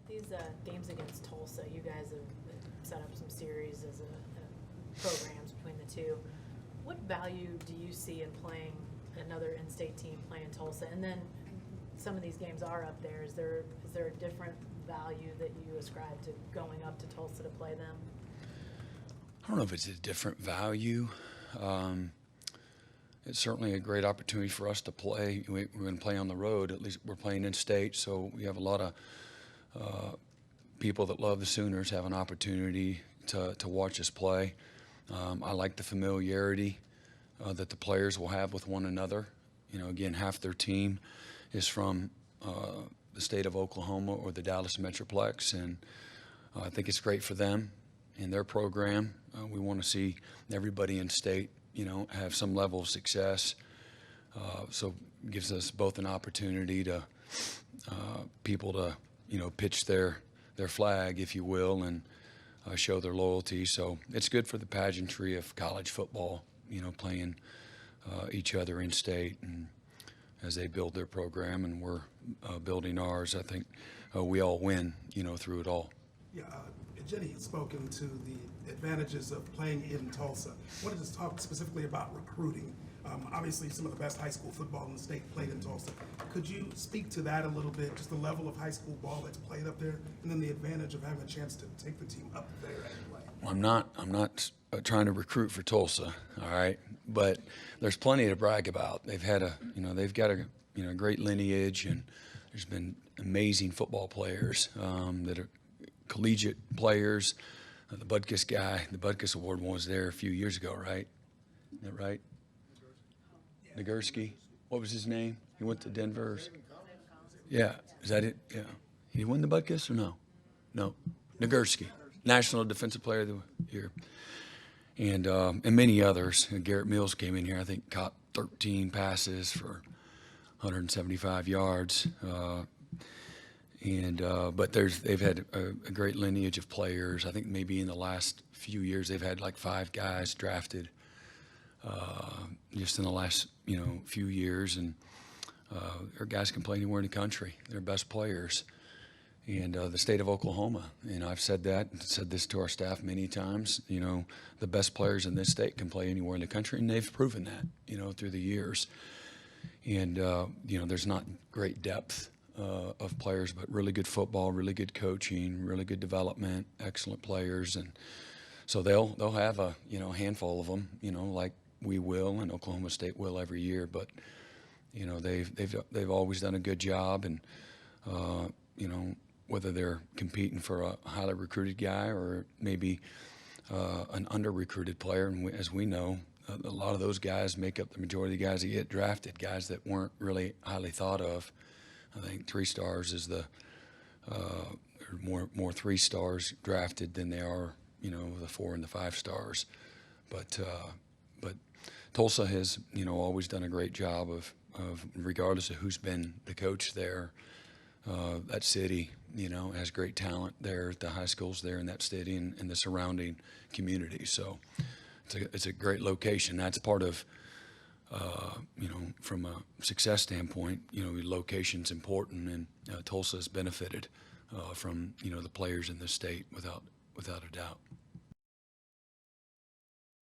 These games against Tulsa, you guys have set up some series as programs between the two. What value do you see in playing another in-state team playing Tulsa? And then some of these games are up there. Is there a different value that you ascribe to going up to Tulsa to play them? I don't know if it's a different value. It's certainly a great opportunity for us to play. We're going to play on the road. At least we're playing in state, so we have a lot of people that love the Sooners have an opportunity to watch us play. I like the familiarity that the players will have with one another. You know, again, half their team is from the state of Oklahoma or the Dallas Metroplex, and I think it's great for them in their program. We want to see everybody in state, you know, have some level of success. So it gives us both an opportunity to people to, you know, pitch their flag, if you will, and show their loyalty. So it's good for the pageantry of college football, you know, playing each other in state, and as they build their program and we're building ours, I think we all win, you know, through it all. Yeah, Jenny has spoken to the advantages of playing in Tulsa. I wanted to talk specifically about recruiting. Obviously, some of the best high school football in the state played in Tulsa. Could you speak to that a little bit, just the level of high school ball that's played up there, and then the advantage of having a chance to take the team up there and play? Well, I'm not trying to recruit for Tulsa, all right, but there's plenty to brag about. They've got a great lineage, and there's been amazing football players that are collegiate players. The Butkus Award was there a few years ago, right? Is that right? Nagurski. What was his name? He went to Denver. Yeah, is that it? Yeah. Did he win the Butkus or no? No. Nagurski, National Defensive Player of the Year. And many others. Garrett Mills came in here, I think, caught 13 passes for 175 yards. But they've had a great lineage of players. I think maybe in the last few years they've had like 5 guys drafted just in the last few years, and their guys can play anywhere in the country. They're best players, and the state of Oklahoma. And I've said this to our staff many times. You know, the best players in this state can play anywhere in the country, and they've proven that through the years. And there's not great depth of players, but really good football, really good coaching, really good development, excellent players, and so they'll have a handful of them, like we will and Oklahoma State will every year. But they've always done a good job, and whether they're competing for a highly recruited guy or maybe an under-recruited player, and as we know, a lot of those guys make up the majority of the guys that get drafted, guys that weren't really highly thought of. I think 3 stars is more 3 stars drafted than they are, the 4 and the 5 stars. But Tulsa has, always done a great job of regardless of who's been the coach there. That city, has great talent there at the high schools there in that city and the surrounding community. So it's a great location. That's part of, from a success standpoint, location's important, and Tulsa has benefited from, the players in this state without a doubt.